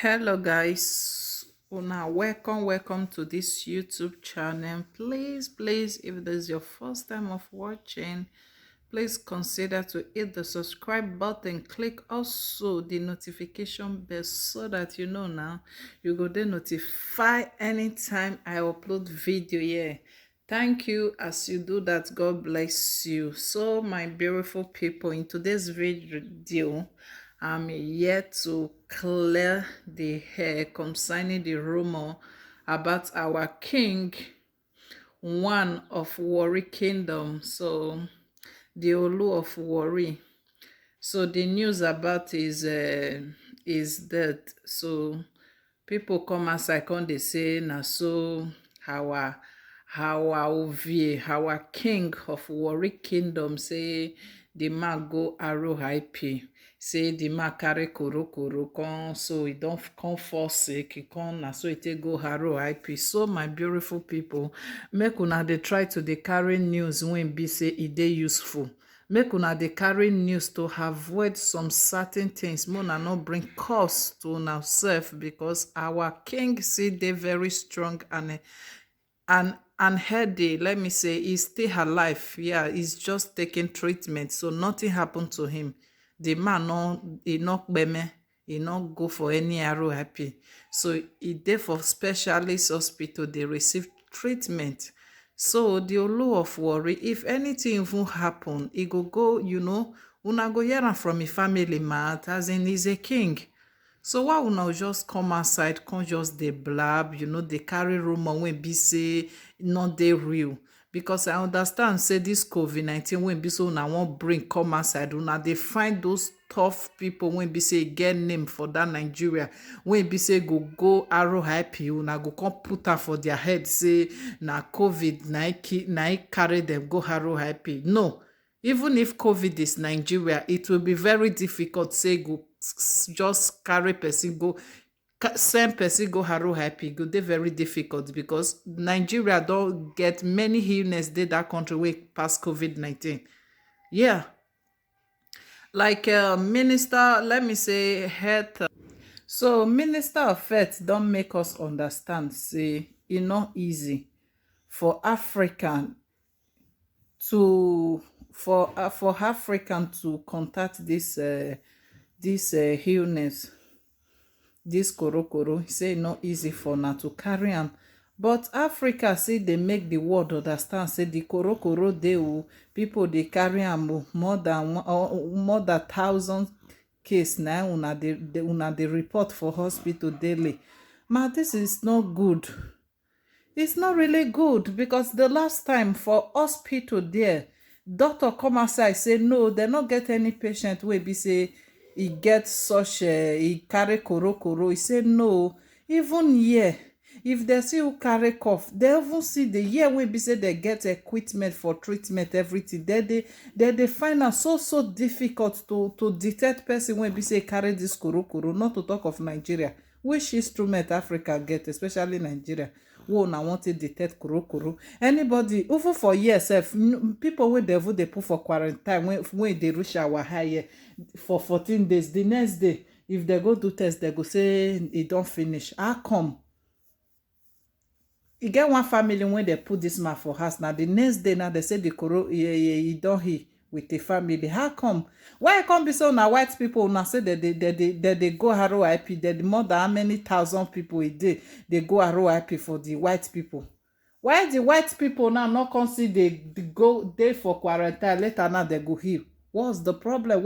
Hello guys, una welcome to this YouTube channel. Please, if this is your first time of watching, please consider to hit the subscribe button. Click also the notification bell so that you know now you go dey notify anytime I upload video here. Thank you. As you do that, God bless you. So my beautiful people, in today's video, I'm here to clear the air concerning the rumor about our king, one of Warri Kingdom. So the Olu of Warri. So the news about is death. So people come outside come dey say na so our Ovie, our king of Warri Kingdom, say the man go arrow IP. Say the man carry koro come, so he don't come fall sick. He come na so he take go arrow IP. So my beautiful people, make una dey try to dey carry news when be say e dey useful. Make una dey carry news to avoid some certain things. Make una no bring curse to una self, because our king still dey very strong and healthy. Let me say he's still alive. Yeah, he's just taking treatment, so nothing happened to him. The man no, he not gbeme, he not go for any ROIP. So he dey for specialist hospital, they receive treatment. So the Olu of Warri, if anything even happen, he go, una go hear am from his family mat, as in he's a king. So why una just come outside, come just dey blab, dey carry rumor wey be say not dey real? Because I understand say this COVID-19 wey be so una wan bring come outside, una dey find those tough people wey be say get name for that Nigeria, wey be say go RIP, una go come put am for their head say na COVID na e carry them go RIP. No, even if COVID is Nigeria, it will be very difficult say go just carry person go send person go RIP. Go dey very difficult, because Nigeria don't get many illness dey that country wey pass COVID-19. Yeah, like minister, let me say health. So minister of health don make us understand say e no easy for African to for African to contact this illness, this korokoro. He say e no easy for na to carry am, but Africa say dey make the world understand say the korokoro dey o, people dey carry am o, more than 1,000 case na una dey report for hospital daily. Ma, this is not good. It's not really good, because the last time for hospital there, doctor come outside say no, they no get any patient wey be say e get such e carry korokoro. E say no, even here, if they see who carry cough, they even see the year wey be say they get equipment for treatment, everything. They find am so difficult to detect person wey be say carry this korokoro, not to talk of Nigeria. Which instrument Africa get, especially Nigeria, wey una want to detect korokoro? Anybody, even for sef, people wey dey even dey put for quarantine, when dey reach our high for 14 days, the next day, if they go do test, they go say e don finish. How come? E get one family when they put this man for house, now the next day now they say the koro e don heal with the family. How come? Why it come be so na white people now say that they go RIP? That more than how many thousand people a day they go RIP for the white people? Why the white people now not consider they go there for quarantine, later now they go heal? What's the problem?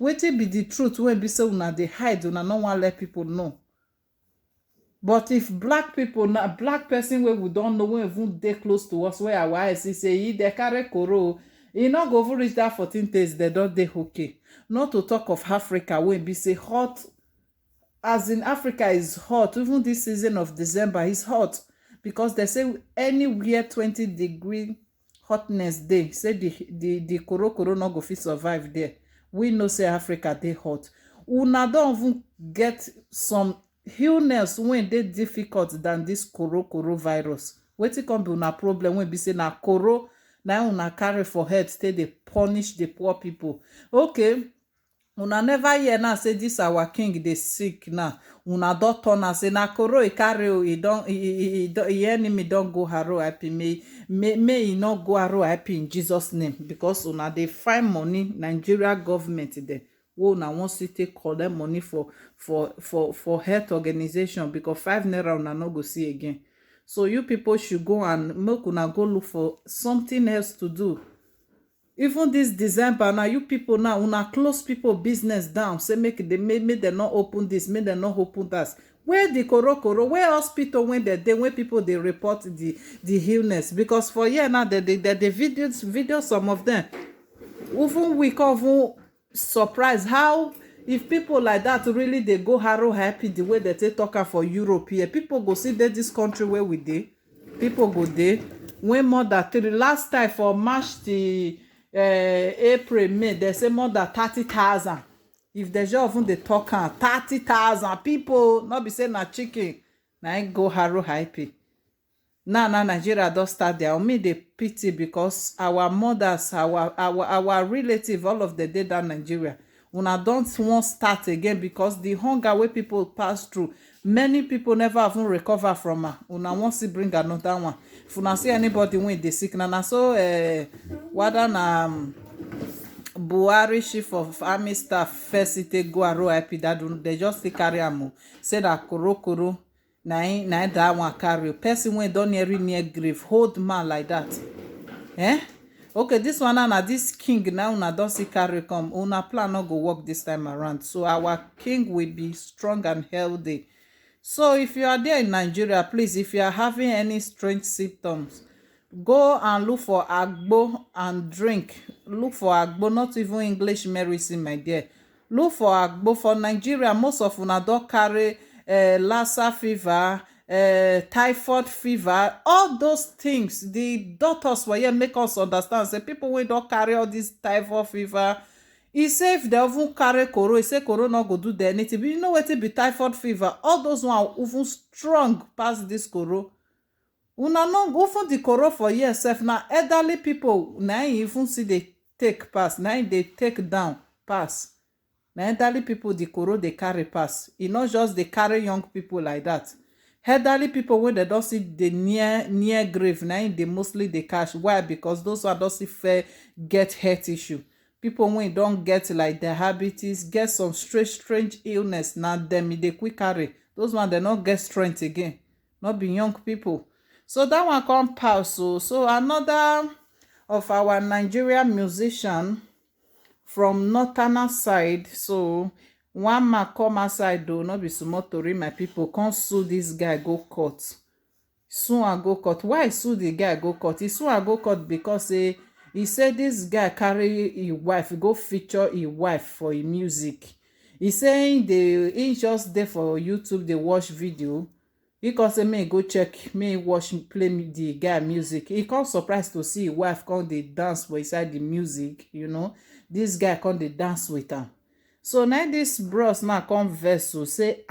Wetin be the truth when be so una dey hide, una no wan let people know? But if black people, na black person wey we don't know, wey even dey close to us, where our eyes see say e dey carry koro, e no go even reach that 14 days, they don dey okay. Not to talk of Africa, wey be say hot, as in Africa is hot. Even this season of December is hot, because they say anywhere 20-degree hotness dey, say the korokoro no go fit survive there. We know say Africa dey hot. Una don even get some illness wey dey difficult than this korokoro virus. Wetin come be una problem wey be say na koro na una carry for head, stay dey punish the poor people? Okay, una never hear now say this our king dey sick now. Una don turn am say na koro e carry o, e enemy don go haro happy. May e no go haro happy in Jesus name, because una dey find money, Nigeria government dem wey una wan still take collect money for health organization, because 5 naira una no go see again. So you people should go and make una go look for something else to do. Even this December now, you people now una close people business down, say make dem not open this, make dem not open that. Where the koro where hospital when they when people they report the illness? Because for here now the videos some of them, even we can't even surprise how if people like that really they go haro happy the way that they talk for Europe here. People go see that this country where we dey, people go there when more than 3 last time for March the April, May, they say more than 30,000. If they just even they talk 30,000 people, not be saying na chicken, na go haro happy. Now Nigeria don start there. Me dey pity because our mothers, our relative, all of the day down Nigeria. Una don't want start again because the hunger wey people pass through, many people never even recover from her. Una want to bring another one. If una see anybody when they sick, na so whether na Buhari chief of army staff first take go haro happy, that they just take carry am say that koro na that one carry person wey don near grave, hold man like that. Okay, this one na this king now una don see carry come. Una plan no go work this time around. So our king will be strong and healthy. So if you are there in Nigeria, please, if you are having any strange symptoms, go and look for agbo and drink. Look for agbo, not even English medicine, my dear. Look for agbo. For Nigeria, most of una don carry Lassa fever, typhoid fever, all those things. The doctors were here make us understand, say people wey don carry all this typhoid fever, e say if they even carry koro, e say koro no go do them anything. But you know wetin be typhoid fever? All those one even strong pass this koro. Una no even the koro for yourself na elderly people na even see they take pass, na they take down pass. Na elderly people the koro they carry pass. E not just they carry young people like that. Elderly people when they don't see the near grave, na they mostly they catch. Why? Because those who don't see fair get health issue. People when don't get like diabetes, get some strange illness, now them they quick carry. Those one they not get strength again. Not be young people. So that one come pass. So another of our Nigerian musician from northern side. So one man come outside though, not be small tori, my people come sue this guy go court. Sue and go court. Why sue the guy go court? He sue and go court because he said this guy carry his wife, go feature his wife for his music. He saying he just there for YouTube, they watch video. He come say may go check, may watch play the guy music. He come surprised to see his wife come dey dance for inside the music, you know. This guy come dey dance with her. So now this bros now come vex to say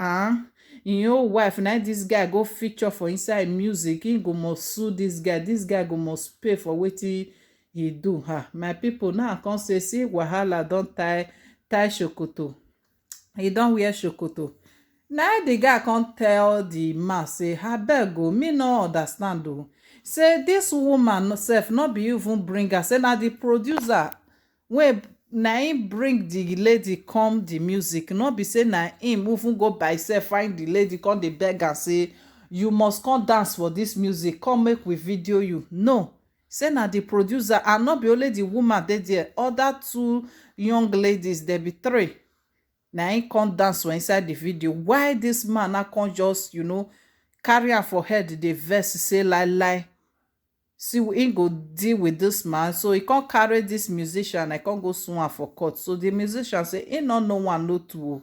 your wife, now this guy go feature for inside music, he go must sue this guy go must pay for wetin he do her. My people now come say see wahala don tie shokoto. He don wear shokoto. Now the guy can't tell the man say abeg o, me no understand o. Say this woman sef not be even bring her. Say na the producer wey na him bring the lady come the music. Not be say na him even go by himself find the lady come dey beg and say you must come dance for this music, come make we video you. No, say na the producer, and not be only the woman dey there. Other 2 young ladies, there be 3. Na him come dance for inside the video. Why this man na come just carry am for head dey vex say lie see he go deal with this man. So he can't carry this musician, I can't go sue am for court. So the musician say he no one no two.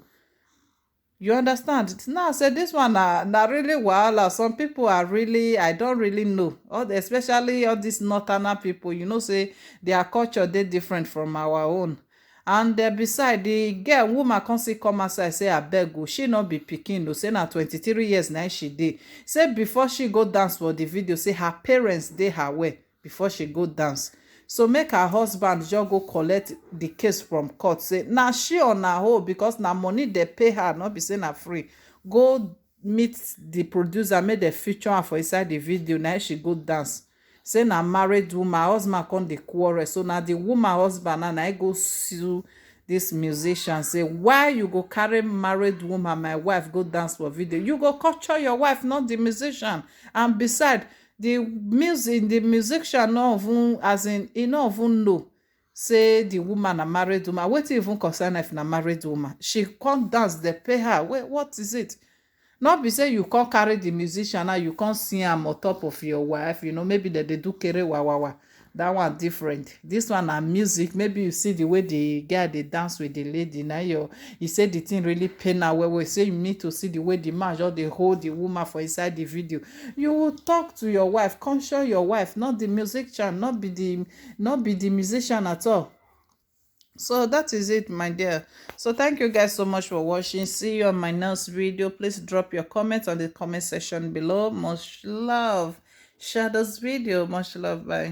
You understand? Now say this one na really wahala. Some people are really, I don't really know, especially all these northern people, say their culture they different from our own. And beside the girl, woman come outside say abeg o, she not be pikin o, say na 23 years now she dey. Say before she go dance for the video, say her parents dey her way before she go dance. So make her husband just go collect the case from court, say na she on her own, because na money dey pay her, not be say na free. Go meet the producer, make dem feature am for inside the video. Na she go dance, say na married woman, husband come dey quarrel. So na the woman husband na go sue this musician, say why you go carry married woman, my wife, go dance for video? You go culture your wife, not the musician. And beside, the musician no even, as in, e no even know say the woman na married woman. Wetin even concern if na married woman? She come dance, dey pay her. Wait, what is it? Not be say you come carry the musician, now you come see am on top of your wife. Maybe they do kere wawawa. That one different. This one na music. Maybe you see the way the guy dey dance with the lady. Now you say the thing really pain her well. Say you need to see the way the man just dey hold the woman for inside the video. You will talk to your wife, console your wife, not the musician, not be the musician at all. So that is it, my dear. So thank you guys so much for watching. See you on my next video. Please drop your comments on the comment section below. Much love. Share this video. Much love. Bye.